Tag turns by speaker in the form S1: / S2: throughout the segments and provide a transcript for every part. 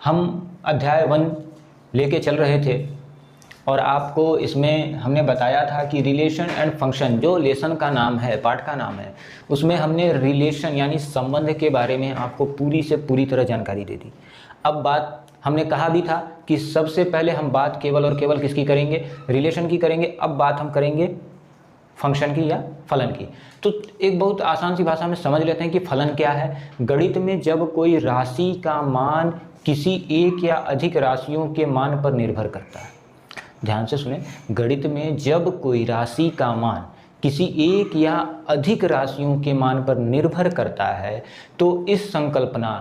S1: हम अध्याय 1 लेके चल रहे थे और आपको इसमें हमने बताया था कि रिलेशन एंड फंक्शन, जो लेसन का नाम है, पाठ का नाम है, उसमें हमने रिलेशन यानी संबंध के बारे में आपको पूरी से पूरी तरह जानकारी दे दी। अब बात हमने कहा भी था कि सबसे पहले हम बात केवल और केवल किसकी करेंगे, रिलेशन की करेंगे। अब बात हम करेंगे फंक्शन की या फलन की। तो एक बहुत आसान सी भाषा में समझ लेते हैं कि फलन क्या है। गणित में जब कोई राशि का मान किसी एक या अधिक राशियों के मान पर निर्भर करता है, ध्यान से सुने, गणित में जब कोई राशि का मान किसी एक या अधिक राशियों के मान पर निर्भर करता है तो इस संकल्पना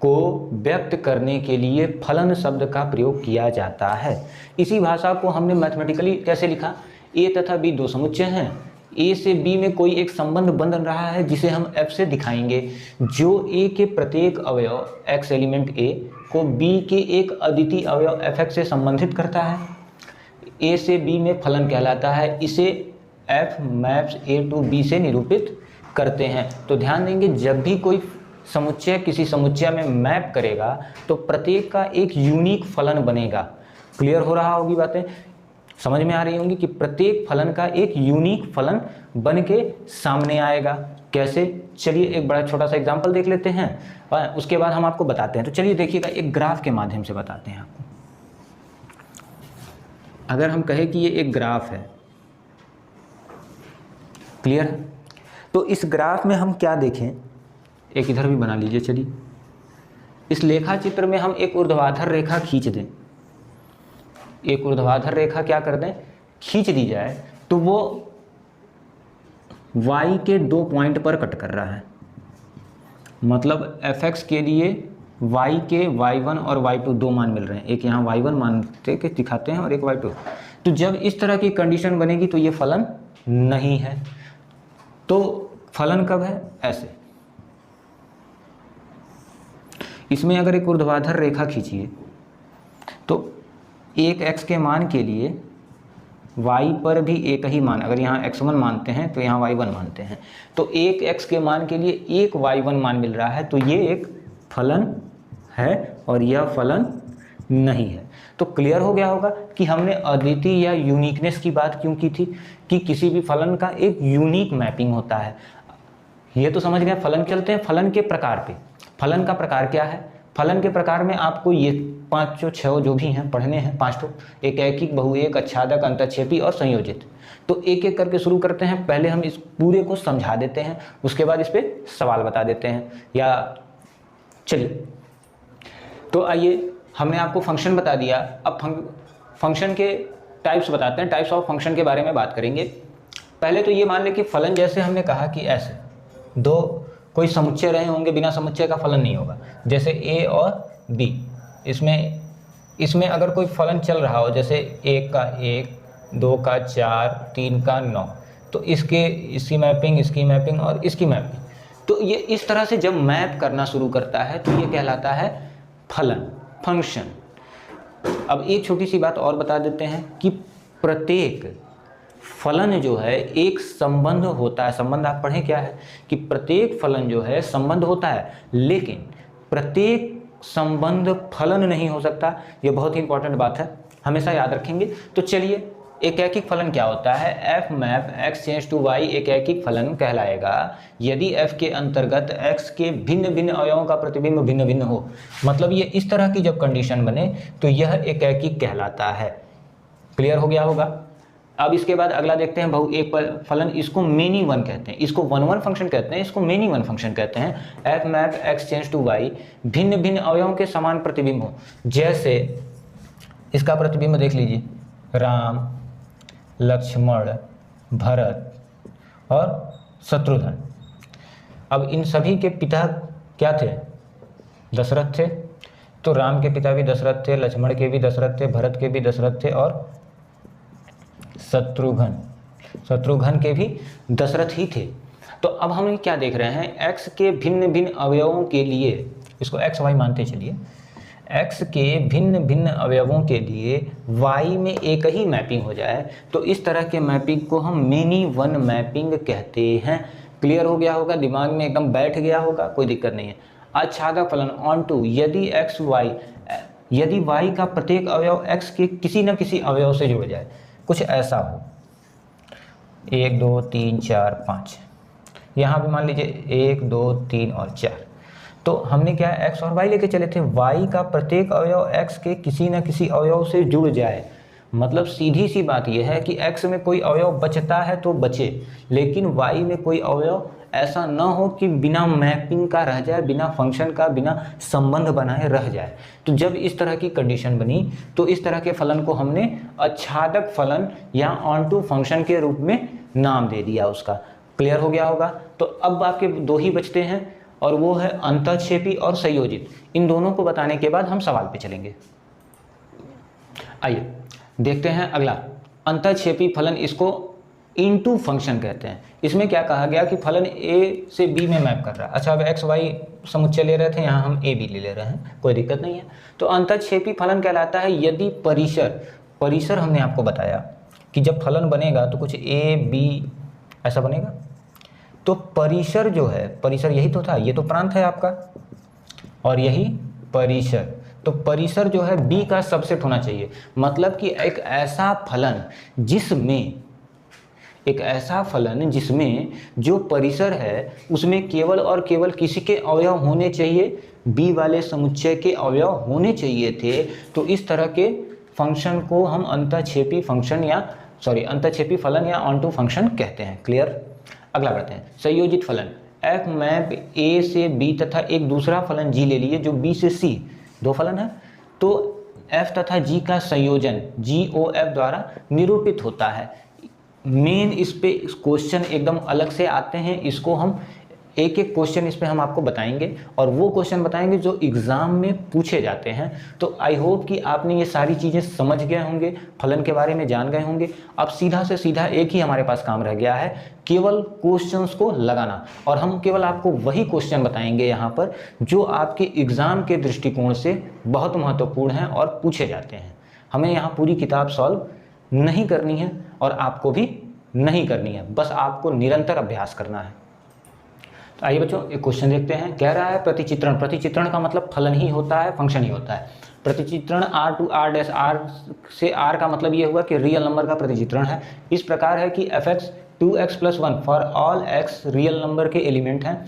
S1: को व्यक्त करने के लिए फलन शब्द का प्रयोग किया जाता है। इसी भाषा को हमने मैथमेटिकली कैसे लिखा, ए तथा बी दो समुच्चय हैं, ए से बी में कोई एक संबंध बन रहा है जिसे हम एफ से दिखाएंगे, जो ए के प्रत्येक अवयव एक्स एलिमेंट ए को बी के एक अद्वितीय अवयव एफ एक्स से संबंधित करता है। ए से बी में फलन कहलाता है, इसे f maps A to B से निरूपित करते हैं। तो ध्यान देंगे, जब भी कोई समुच्चय किसी समुच्चय में मैप करेगा तो प्रत्येक का एक यूनिक फलन बनेगा। क्लियर हो रहा होगी बातें, समझ में आ रही होंगी कि प्रत्येक फलन का एक यूनिक फलन बन के सामने आएगा। कैसे, चलिए एक बड़ा छोटा सा एग्जांपल देख लेते हैं, उसके बाद हम आपको बताते हैं। तो चलिए देखिएगा, एक ग्राफ के माध्यम से बताते हैं आपको। अगर हम कहें कि ये एक ग्राफ है, क्लियर है, तो इस ग्राफ में हम क्या देखें, एक इधर भी बना लीजिए। चलिए इस लेखा चित्र में हम एक ऊर्ध्वाधर रेखा खींच दें, एक ऊर्ध्वाधर रेखा क्या कर दें, खींच दी जाए, तो वो y के 2 पॉइंट पर कट कर रहा है। मतलब fx के लिए y के y1 और y2 दो मान मिल रहे हैं, एक यहाँ y1 मानते के दिखाते हैं और एक y2। तो जब इस तरह की कंडीशन बनेगी तो ये फलन नहीं है। तो फलन कब है, ऐसे, इसमें अगर एक ऊर्ध्वाधर रेखा खींचिए तो एक x के मान के लिए y पर भी एक ही मान, अगर यहाँ x1 मानते हैं तो यहाँ y1 मानते हैं, तो एक x के मान के लिए एक y1 मान मिल रहा है, तो ये एक फलन है और यह फलन नहीं है। तो क्लियर हो गया होगा कि हमने अद्वितीय या यूनिकनेस की बात क्यों की थी, कि किसी भी फलन का एक यूनिक मैपिंग होता है। ये तो समझ गए। फलन चलते हैं फलन के प्रकार पे। फलन का प्रकार क्या है, फलन के प्रकार में आपको ये 5-6 जो भी हैं पढ़ने हैं, 5 तो, एक ऐकिक, बहुएक, अच्छादक, अंतःक्षेपी और संयोजित। तो एक एक करके शुरू करते हैं। पहले हम इस पूरे को समझा देते हैं, उसके बाद इस पर सवाल बता देते हैं। या चलिए, तो आइए, हमने आपको फंक्शन बता दिया, अब फंक्शन के टाइप्स बताते हैं, टाइप्स ऑफ फंक्शन के बारे में बात करेंगे। पहले तो ये मान लें कि फलन, जैसे हमने कहा कि ऐसे दो कोई समुच्चय रहे होंगे, बिना समुच्चय का फलन नहीं होगा, जैसे a और b, इसमें अगर कोई फलन चल रहा हो, जैसे 1 का 1, 2 का 4, 3 का 9, तो इसकी मैपिंग, इसकी मैपिंग और इसकी मैपिंग, तो ये इस तरह से जब मैप करना शुरू करता है तो ये कहलाता है फलन, फंक्शन। अब एक छोटी सी बात और बता देते हैं कि प्रत्येक फलन जो है एक संबंध होता है। संबंध आप पढ़ें क्या है, कि प्रत्येक फलन जो है संबंध होता है, लेकिन प्रत्येक संबंध फलन नहीं हो सकता। ये बहुत ही इंपॉर्टेंट बात है, हमेशा याद रखेंगे। तो चलिए, एक ऐकिक फलन क्या होता है, f map x change to y एक ऐकिक फलन कहलाएगा यदि एफ के अंतर्गत एक्स के भिन्न भिन्न अवयवों का प्रतिबिंब भिन्न भिन्न हो। मतलब ये इस तरह की जब कंडीशन बने तो यह एक ऐकिक कहलाता है। क्लियर हो गया होगा। अब इसके बाद अगला देखते हैं बहुएक फलन, इसको मेनी वन कहते हैं, इसको वन वन फंक्शन कहते हैं, इसको मेनी वन फंक्शन कहते हैं। F map x change to y भिन्न भिन्न अवयवों के समान प्रतिबिंब हो। जैसे इसका प्रतिबिंब देख लीजिए, राम, लक्ष्मण, भरत और शत्रुघ्न। अब इन सभी के पिता क्या थे, दशरथ थे। तो राम के पिता भी दशरथ थे, लक्ष्मण के भी दशरथ थे, भरत के भी दशरथ थे और शत्रुघ्न के भी दशरथ ही थे। तो अब हम क्या देख रहे हैं, x के भिन्न भिन्न अवयवों के लिए, इसको x y मानते चलिए, x के भिन्न भिन्न अवयवों के लिए y में एक ही मैपिंग हो जाए तो इस तरह के मैपिंग को हम मेनी वन मैपिंग कहते हैं। क्लियर हो गया होगा, दिमाग में एकदम बैठ गया होगा, कोई दिक्कत नहीं है। आच्छादक फलन ऑन टू यदि एक्स वाई, यदि y का प्रत्येक अवयव x के किसी न किसी अवयव से जुड़ जाए, कुछ ऐसा हो 1 2 3 4 5, यहाँ पे मान लीजिए 1 2 3 और 4, तो हमने क्या है x और y लेके चले थे, y का प्रत्येक अवयव x के किसी न किसी अवयव से जुड़ जाए, मतलब सीधी सी बात यह है कि x में कोई अवयव बचता है तो बचे, लेकिन y में कोई अवयव ऐसा न हो कि बिना मैपिंग का रह जाए, बिना फंक्शन का, बिना संबंध बनाए रह जाए। तो जब इस तरह की कंडीशन बनी तो इस तरह के फलन को हमने आच्छादक फलन या ऑन टू फंक्शन के रूप में नाम दे दिया उसका। क्लियर हो गया होगा। तो अब आपके दो ही बचते हैं और वो है अंतःक्षेपी और संयोजित। इन दोनों को बताने के बाद हम सवाल पे चलेंगे। आइए देखते हैं अगला, अंतःक्षेपी फलन, इसको इनटू फंक्शन कहते हैं। इसमें क्या कहा गया कि फलन a से b में मैप कर रहा है। अच्छा, अब एक्स वाई समुच्चय ले रहे थे, यहाँ हम a b ले रहे हैं, कोई दिक्कत नहीं है। तो अंतःक्षेपी फलन कहलाता है यदि परिसर हमने आपको बताया कि जब फलन बनेगा तो कुछ a b ऐसा बनेगा, तो परिसर जो है, परिसर यही तो था, ये तो प्रांत है आपका और यही परिसर, तो परिसर जो है b का सबसेट होना चाहिए। मतलब कि एक ऐसा फलन जिसमें जो परिसर है उसमें केवल और केवल किसी के अवयव होने चाहिए, b वाले समुच्चय के अवयव होने चाहिए थे। तो इस तरह के फंक्शन को हम अंतःक्षेपी फलन या ऑनटू फंक्शन कहते हैं। क्लियर। अगला बढ़ते हैं, संयोजित फलन। f मैप a से b तथा एक दूसरा फलन g ले लिए जो b से c, दो फलन है, तो f तथा g का संयोजन GOF द्वारा निरूपित होता है। मेन इस पे क्वेश्चन एकदम अलग से आते हैं, इसको हम एक एक क्वेश्चन इस पे हम आपको बताएंगे और वो क्वेश्चन बताएंगे जो एग्ज़ाम में पूछे जाते हैं। तो आई होप कि आपने ये सारी चीज़ें समझ गए होंगे, फलन के बारे में जान गए होंगे। अब सीधा से सीधा एक ही हमारे पास काम रह गया है, केवल क्वेश्चंस को लगाना, और हम केवल आपको वही क्वेश्चन बताएंगे यहाँ पर जो आपके एग्ज़ाम के दृष्टिकोण से बहुत महत्वपूर्ण हैं और पूछे जाते हैं। हमें यहाँ पूरी किताब सॉल्व नहीं करनी है और आपको भी नहीं करनी है, बस आपको निरंतर अभ्यास करना है। तो आइए बच्चों एक क्वेश्चन देखते हैं। कह रहा है प्रतिचित्रण। प्रतिचित्रण का मतलब फलन ही होता है, फंक्शन ही होता है। प्रतिचित्रण r to r dash, r से r का मतलब ये हुआ कि रियल नंबर का प्रतिचित्रण है। इस प्रकार है कि fx 2x+1 for all x real number के एलिमेंट हैं।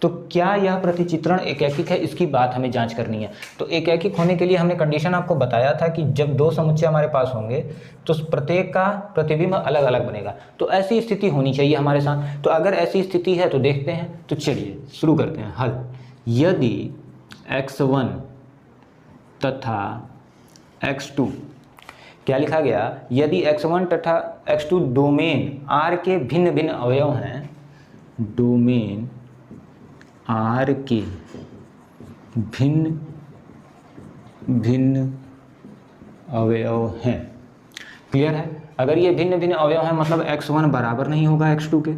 S1: तो क्या यह प्रतिचित्रण एकैकिक है, इसकी बात हमें जांच करनी है। तो एकैकिक होने के लिए हमने कंडीशन आपको बताया था कि जब दो समुच्चय हमारे पास होंगे तो प्रत्येक का प्रतिबिंब अलग अलग बनेगा। तो ऐसी स्थिति होनी चाहिए हमारे साथ। तो अगर ऐसी स्थिति है तो देखते हैं। तो चलिए शुरू करते हैं हल। यदि x1 तथा x2, क्या लिखा गया, यदि x1 तथा x2 डोमेन R के भिन्न भिन्न अवयव हैं, डोमेन R के भिन्न भिन्न अवयव हैं। क्लियर है। अगर ये भिन्न भिन्न अवयव हैं मतलब x1 बराबर नहीं होगा x2 के,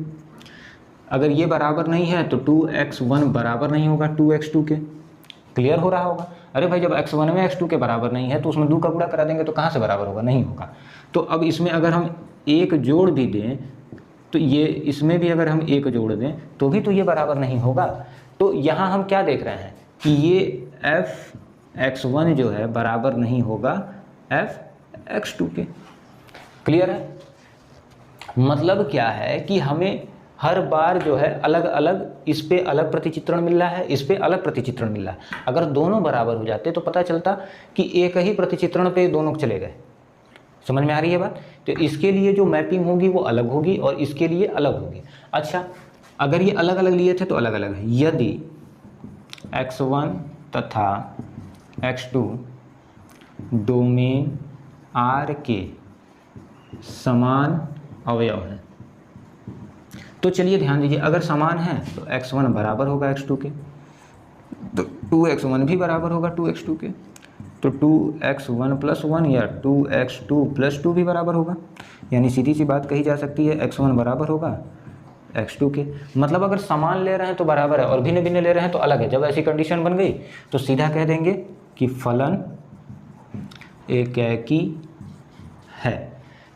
S1: अगर ये बराबर नहीं है तो 2x1 बराबर नहीं होगा 2x2 के। क्लियर हो रहा होगा। अरे भाई, जब x1 में x2 के बराबर नहीं है तो उसमें 2 का गुणा करा देंगे तो कहाँ से बराबर होगा, नहीं होगा। तो अब इसमें अगर हम एक जोड़ भी दें तो ये, इसमें भी अगर हम एक जोड़ दें तो भी तो ये बराबर नहीं होगा। तो यहाँ हम क्या देख रहे हैं कि ये fx1 जो है बराबर नहीं होगा fx2 के। क्लियर है। मतलब क्या है कि हमें हर बार जो है अलग अलग, इस पे अलग प्रतिचित्रण मिल रहा है, इस पे अलग प्रतिचित्रण मिल रहा है। अगर दोनों बराबर हो जाते तो पता चलता कि एक ही प्रतिचित्रण पे दोनों चले गए। समझ में आ रही है बात। तो इसके लिए जो मैपिंग होगी वो अलग होगी और इसके लिए अलग होगी। अच्छा, अगर ये अलग अलग लिए थे तो अलग अलग है। यदि x1 तथा x2 डोमेन R के समान अवयव हैं, तो चलिए ध्यान दीजिए, अगर समान है तो x1 बराबर होगा x2 के, तो 2x1 भी बराबर होगा 2x2 के, तो 2x1+1 या 2x2+2 भी बराबर होगा। यानी सीधी सी बात कही जा सकती है x1 बराबर होगा x2 के। मतलब अगर समान ले रहे हैं तो बराबर है और भिन्न भिन्न ले रहे हैं तो अलग है। जब ऐसी कंडीशन बन गई तो सीधा कह देंगे कि फलन एकैकी है।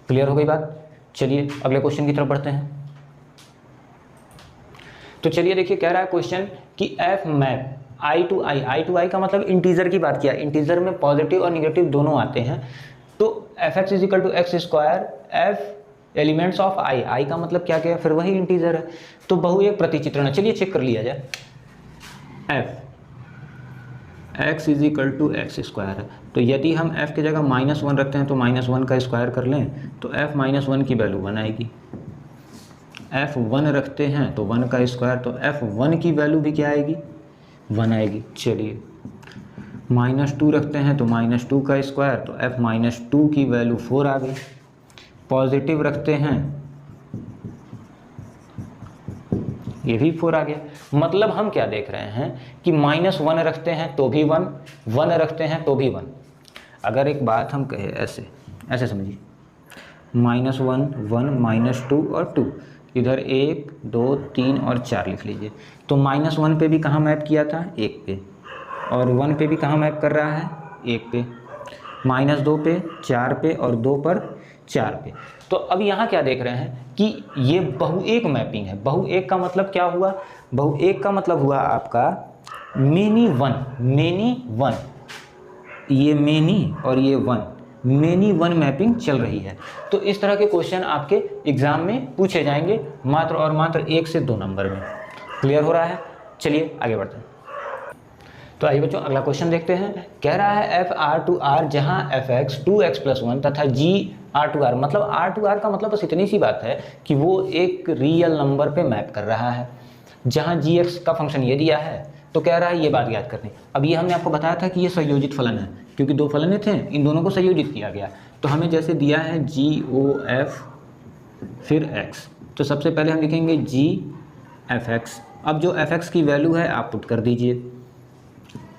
S1: क्लियर हो गई बात। चलिए अगले क्वेश्चन की तरफ बढ़ते हैं। तो चलिए देखिए, कह रहा है क्वेश्चन कि f मैप आई टू आई का मतलब इंटीजर की बात किया, इंटीजर में पॉजिटिव और निगेटिव दोनों आते हैं। तो F x is equal to x square F elements of I का मतलब क्या क्या है, फिर वही इंटीजर है, तो बहु एक प्रतिचित्रण है। चलिए चेक कर लिया जाए। F x is equal to x square है, तो यदि हम f की जगह -1 रखते हैं तो -1 का स्क्वायर कर लें तो f -1 की वैल्यू 1 आएगी। f 1 रखते हैं तो 1 का स्क्वायर, तो f 1 की वैल्यू भी क्या आएगी, 1 आएगी। चलिए -2 रखते हैं तो -2 का स्क्वायर, तो f -2 की वैल्यू 4 आ गई। पॉजिटिव रखते हैं ये भी 4 आ गया। मतलब हम क्या देख रहे हैं कि -1 रखते हैं तो भी 1, 1 रखते हैं तो भी 1। अगर एक बात हम कहें ऐसे ऐसे समझिए, -1 1 -2 और 2, इधर 1 2 3 और 4 लिख लीजिए। तो -1 पे भी कहाँ मैप किया था, 1 पे, और 1 पे भी कहाँ मैप कर रहा है, 1 पे, -2 पे, 4 पे और 2 पर 4 पे। तो अब यहाँ क्या देख रहे हैं कि ये बहु एक मैपिंग है। बहु एक का मतलब क्या हुआ, बहु एक का मतलब हुआ आपका मेनी वन, ये मेनी और ये वन, मेनी वन मैपिंग चल रही है। तो इस तरह के क्वेश्चन आपके एग्जाम में पूछे जाएंगे मात्र और मात्र 1 से 2 नंबर में। क्लियर हो रहा है? चलिए आगे बढ़ते हैं। तो आइए बच्चों अगला क्वेश्चन देखते हैं। कह रहा है एफ आर टू आर जहाँ एफ एक्स 2x+1 तथा जी आर टू आर, मतलब आर टू आर का मतलब बस इतनी सी बात है कि वो एक रियल नंबर पे मैप कर रहा है। जहाँ जी एक्स का फंक्शन ये दिया है तो कह रहा है ये बात याद करनी। अब ये हमने आपको बताया था कि ये संयोजित फलन है, क्योंकि 2 फलन थे, इन दोनों को संयोजित किया गया। तो हमें जैसे दिया है जी ओ एफ फिर एक्स, तो सबसे पहले हम लिखेंगे जी एफ एक्स। अब जो एफ एक्स की वैल्यू है आप पुट कर दीजिए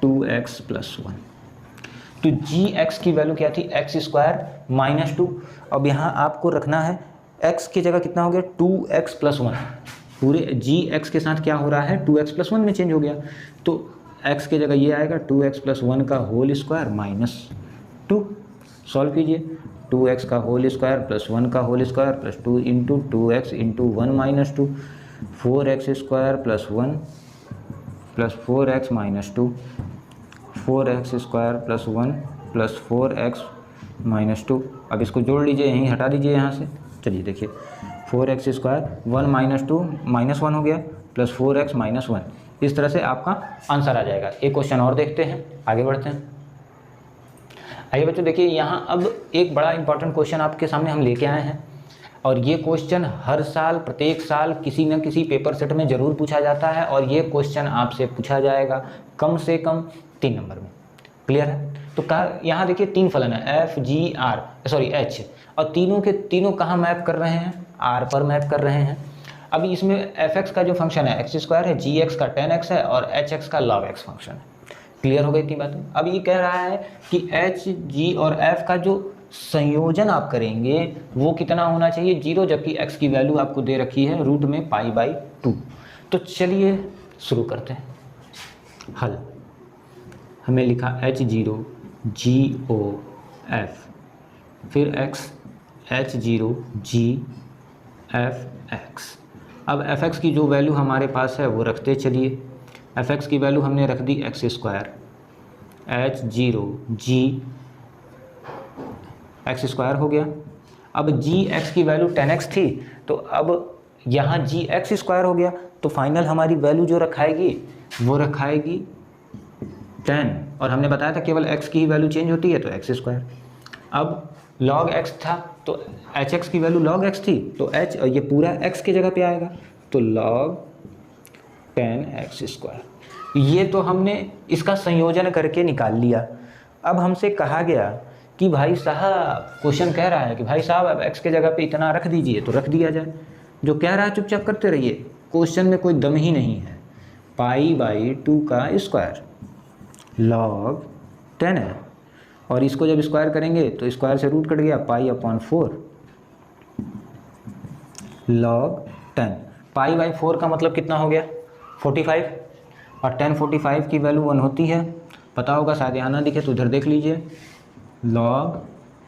S1: 2x+1। तो जी एक्स की वैल्यू क्या थी, x² -2। अब यहाँ आपको रखना है x की जगह कितना हो गया 2x+1, पूरे जी एक्स के साथ क्या हो रहा है 2x+1 में चेंज हो गया। तो x की जगह ये आएगा 2x+1 का होल स्क्वायर -2। सॉल्व कीजिए, 2x का होल स्क्वायर प्लस 1 का whole square plus 2 into 2x into 1 -2, 4x² plus 1 plus 4x -2, 4x² plus 1 plus 4x -2। अब इसको जोड़ लीजिए, यहीं हटा दीजिए यहाँ से। चलिए देखिए 4x² 1 -2 -1 हो गया प्लस 4x -1। इस तरह से आपका आंसर आ जाएगा। एक क्वेश्चन और देखते हैं, आगे बढ़ते हैं। आइए बच्चों देखिए, यहाँ अब एक बड़ा इंपॉर्टेंट क्वेश्चन आपके सामने हम लेके आए हैं, और ये क्वेश्चन हर साल प्रत्येक साल किसी न किसी पेपर सेट में ज़रूर पूछा जाता है, और ये क्वेश्चन आपसे पूछा जाएगा कम से कम 3 नंबर में। क्लियर है? तो यहाँ देखिए 3 फलन है एच, और तीनों के तीनों कहाँ मैप कर रहे हैं, आर पर मैप कर रहे हैं। अब इसमें एफ एक्स का जो फंक्शन है x² है, जी एक्स का tan x है और एच एक्स का log x फंक्शन है। क्लियर हो गई इतनी बातें? अब ये कह रहा है कि एच जी और एफ का जो संयोजन आप करेंगे वो कितना होना चाहिए, 0, जबकि x की वैल्यू आपको दे रखी है रूट में π/2। तो चलिए शुरू करते हैं हल। हमें लिखा H0 GOF फिर x H0 GFX। अब fx की जो वैल्यू हमारे पास है वो रखते चलिए। fx की वैल्यू हमने रख दी x² H0 G x² हो गया। अब जी एक्स की वैल्यू tan x थी, तो अब यहाँ जी x² हो गया, तो फाइनल हमारी वैल्यू जो रखाएगी वो रखाएगी 10, और हमने बताया था केवल x की ही वैल्यू चेंज होती है तो x²। अब log x था तो hx की वैल्यू log x थी, तो h और ये पूरा x की जगह पे आएगा, तो log 10x²। ये तो हमने इसका संयोजन करके निकाल लिया। अब हमसे कहा गया कि भाई साहब, क्वेश्चन कह रहा है कि भाई साहब अब x के जगह पे इतना रख दीजिए, तो रख दिया जाए। जो कह रहा है चुपचाप करते रहिए, क्वेश्चन में कोई दम ही नहीं है। π/2 का स्क्वायर log 10 है, और इसको जब स्क्वायर करेंगे तो स्क्वायर से रूट कट गया, π/4 log 10। π/4 का मतलब कितना हो गया 45, और 10 45 की वैल्यू 1 होती है, पता होगा, शायद यहाँ ना दिखे तो उधर देख लीजिए। log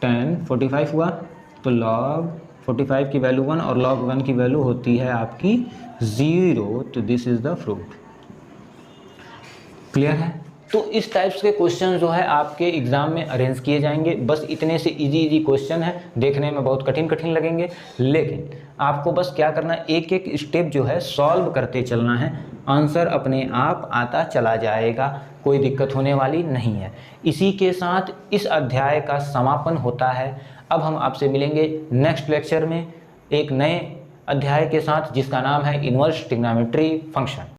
S1: 10 45 हुआ, तो log 45 की वैल्यू 1 और log 1 की वैल्यू होती है आपकी 0, तो this is the fruit. Clear है? तो इस टाइप्स के क्वेश्चन जो है आपके एग्ज़ाम में अरेंज किए जाएंगे। बस इतने से इजी क्वेश्चन है, देखने में बहुत कठिन लगेंगे, लेकिन आपको बस क्या करना है, एक एक स्टेप जो है सॉल्व करते चलना है, आंसर अपने आप आता चला जाएगा, कोई दिक्कत होने वाली नहीं है। इसी के साथ इस अध्याय का समापन होता है। अब हम आपसे मिलेंगे नेक्स्ट लेक्चर में एक नए अध्याय के साथ, जिसका नाम है इन्वर्स ट्रिग्नोमेट्री फंक्शन।